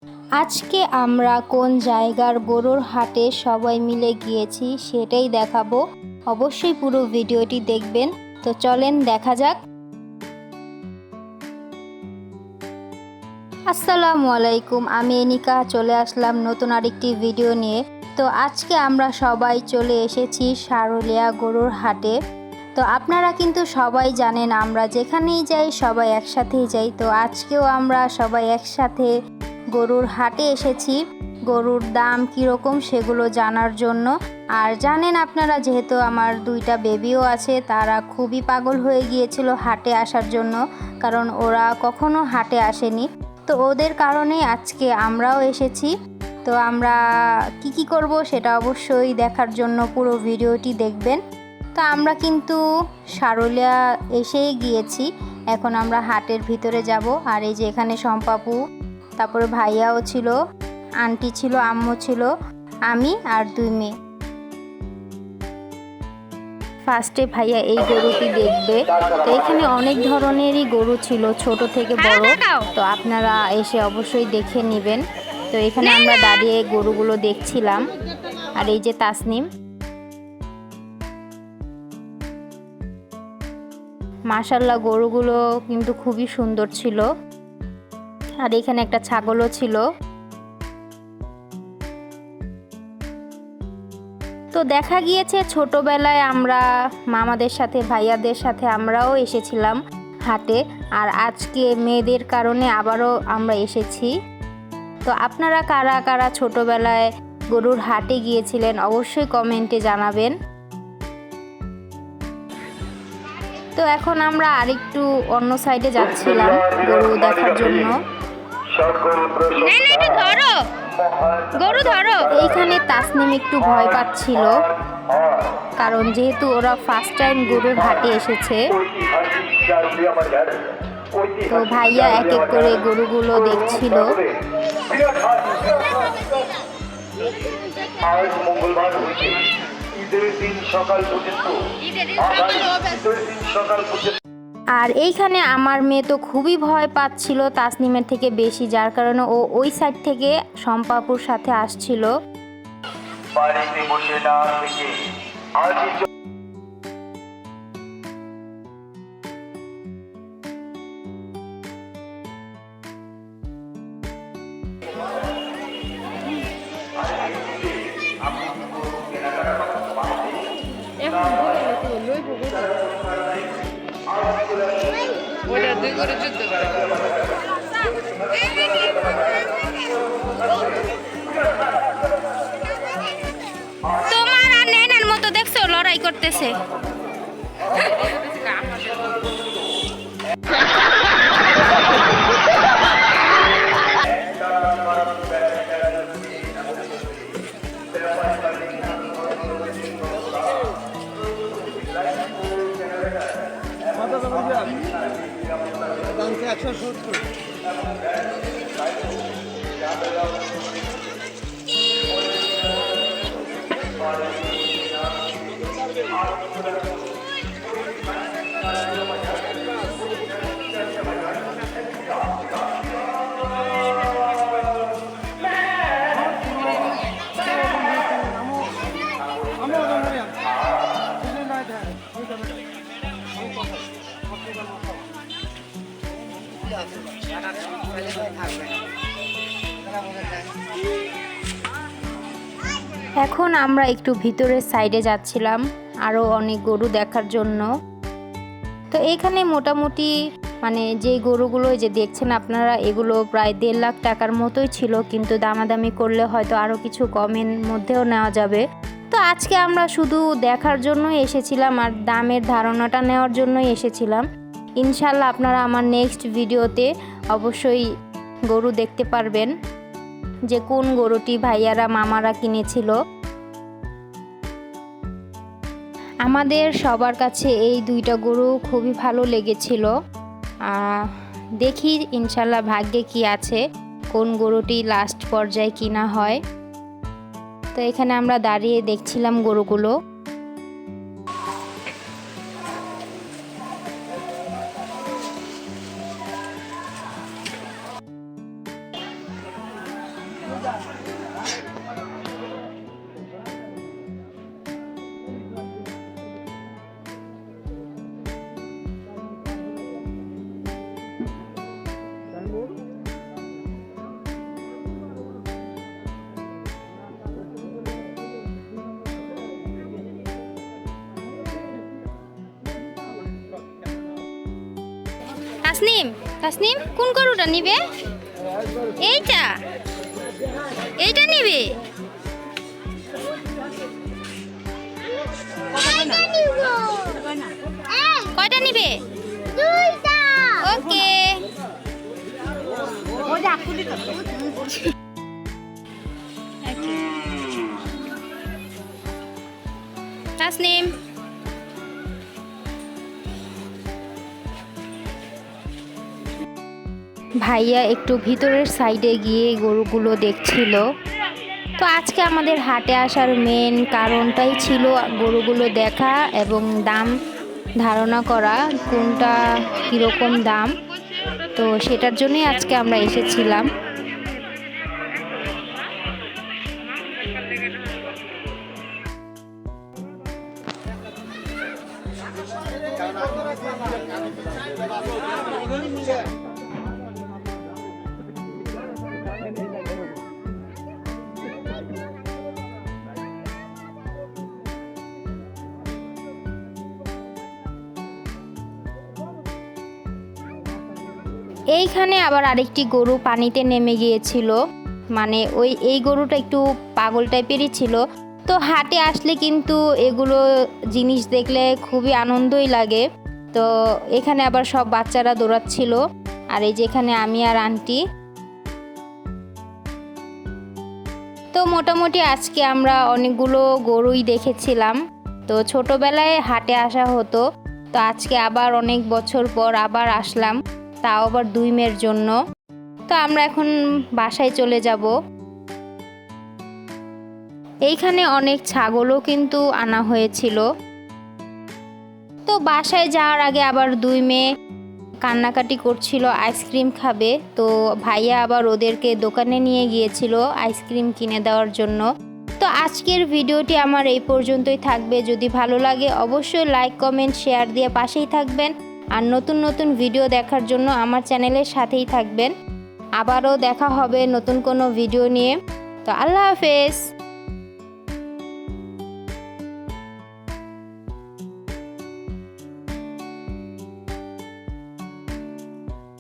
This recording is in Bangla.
আজকে আমরা কোন জায়গার গরুর হাটে সবাই মিলে গিয়েছি সেটাই দেখাবো। অবশ্যই পুরো ভিডিওটি দেখবেন। তো চলেন দেখা যাক। আসসালামু আলাইকুম, আমি এনিকা চলে আসলাম নতুন আরেকটি ভিডিও নিয়ে। তো আজকে আমরা সবাই চলে এসেছি সারুলিয়া গরুর হাটে। তো আপনারা কিন্তু সবাই জানেন আমরা যেখানেই যাই সবাই একসাথেই যাই। তো আজকেও আমরা সবাই একসাথে গরুর হাটে এসেছি গরুর দাম কীরকম সেগুলো জানার জন্য। আর জানেন আপনারা, যেহেতু আমার দুইটা বেবিও আছে, তারা খুবই পাগল হয়ে গিয়েছিল হাটে আসার জন্য, কারণ ওরা কখনো হাটে আসেনি। তো ওদের কারণে আজকে আমরাও এসেছি। তো আমরা কি করব সেটা অবশ্যই দেখার জন্য পুরো ভিডিওটি দেখবেন। তো আমরা কিন্তু সারুলিয়া এসেই গিয়েছি, এখন আমরা হাটের ভিতরে যাব। আর এই যে এখানে সম্পাপু, তারপরে ভাইয়াও ছিল, আন্টি ছিল, আম্মু ছিল, আমি আর দুই মেয়ে। ফার্স্টে ভাইয়া এই গরুটি দেখবে। তো এখানে অনেক ধরনেরই গরু ছিল, ছোট থেকে বড়। তো আপনারা এসে অবশ্যই দেখে নেবেন। তো এখানে আমরা দাঁড়িয়ে গরুগুলো দেখছিলাম। আর এই যে তাসনিম, মাশাল্লাহ গরুগুলো কিন্তু খুবই সুন্দর ছিল। আর এখানে একটা ছাগলও ছিল। তো দেখা গিয়েছে ছোটবেলায় আমরা মামাদের সাথে, ভাইয়াদের সাথে আমরাও এসেছিলাম হাটে, আর আজকে মেয়েদের কারণে আবারও আমরা এসেছি। তো আপনারা কারা কারা ছোটবেলায় গরুর হাটে গিয়েছিলেন অবশ্যই কমেন্টে জানাবেন। তো এখন আমরা আরেকটু অন্য সাইডে যাচ্ছিলাম গরু দেখার জন্য। এইখানে তাসনিম একটু ভয় পাচ্ছিল, কারণ যেহেতু ওরা ফার্স্ট টাইম গরুর হাটে এসেছে। তো ভাইয়া এক এক করে গরুগুলো দেখছিল। আজ মঙ্গলবার হইতে ঈদের দিন সকাল পর্যন্ত আর এইখানে আমার মেয়ে তো খুবই ভয় পাচ্ছিল তাসনিমের থেকে বেশি, যার কারণে ও ওই সাইড থেকে সম্পাপুর সাথে আসছিল। বাড়িতে বসে না থেকে আজই ওটা দুই করে যুদ্ধ করে। তোমার আর নেনার মতো দেখছো লড়াই করতেছে। এখন আমরা একটু ভিতরের সাইডে যাচ্ছিলাম আরও অনেক গরু দেখার জন্য। তো এখানে মোটামুটি যে গরুগুলো যে দেখছেন আপনারা, এগুলো প্রায় 1.5 লাখ টাকার মতোই ছিল, কিন্তু দামাদামি করলে হয়তো আরও কিছু কমের মধ্যেও নেওয়া যাবে। তো আজকে আমরা শুধু দেখার জন্যই এসেছিলাম আর দামের ধারণাটা নেওয়ার জন্যই এসেছিলাম। ইনশাল্লাহ আপনারা আমার নেক্সট ভিডিওতে অবশ্যই গরু দেখতে পারবেন যে কোন গরুটি ভাইয়ারা মামারা কিনেছিল। আমাদের সবার কাছে এই দুইটা গরু খুবই ভালো লেগেছিল। দেখি ইনশাল্লাহ ভাগ্যে কি আছে, কোন গরুটি লাস্ট পর্যায়ে কিনা হয়। তো এখানে আমরা দাঁড়িয়ে দেখছিলাম গরুগুলো। তাসনিম, তাসনিম কোন গরুটা নিবে? এইটা, এইটা নিবে? কয়টা নিবে? ওকে। তাসনিম, ভাইয়া একটু ভিতরের সাইডে গিয়ে গরুগুলো দেখছিল। তো আজকে আমাদের হাটে আসার মেন কারণটাই ছিল গরুগুলো দেখা এবং দাম ধারণা করা, কোনটা কীরকম দাম। তো সেটার জন্যই আজকে আমরা এসেছিলাম। এইখানে আবার আরেকটি গরু পানিতে নেমে গিয়েছিল, মানে এই গরুটা একটু পাগল টাইপেরই ছিল। তো হাটে আসলে কিন্তু এগুলো জিনিস দেখলে খুবই আনন্দই লাগে। তো এখানে আবার সব বাচ্চারা দৌড়াচ্ছিল, আর এই যেখানে আমি আর আন্টি। তো মোটামুটি আজকে আমরা অনেকগুলো গরুই দেখেছিলাম। তো ছোটবেলায় হাটে আসা হতো, তো আজকে আবার অনেক বছর পর আবার আসলাম, তাও আবার 2 মেয়ের জন্য। তো আমরা এখন বাসায় চলে যাব। এইখানে অনেক ছাগলও কিন্তু আনা হয়েছিল। তো বাসায় যাওয়ার আগে আবার 2 মেয়ে কান্নাকাটি করছিল, আইসক্রিম খাবে। তো ভাইয়া আবার ওদেরকে দোকানে নিয়ে গিয়েছিল আইসক্রিম কিনে দেওয়ার জন্য। তো আজকের ভিডিওটি আমার এই পর্যন্তই থাকবে। যদি ভালো লাগে অবশ্যই লাইক, কমেন্ট, শেয়ার দিয়ে পাশেই থাকবেন। আর নতুন নতুন ভিডিও দেখার জন্য আমার চ্যানেলের সাথেই থাকবেন। আবারও দেখা হবে নতুন কোনো ভিডিও নিয়ে। তো আল্লাহ হাফেজ।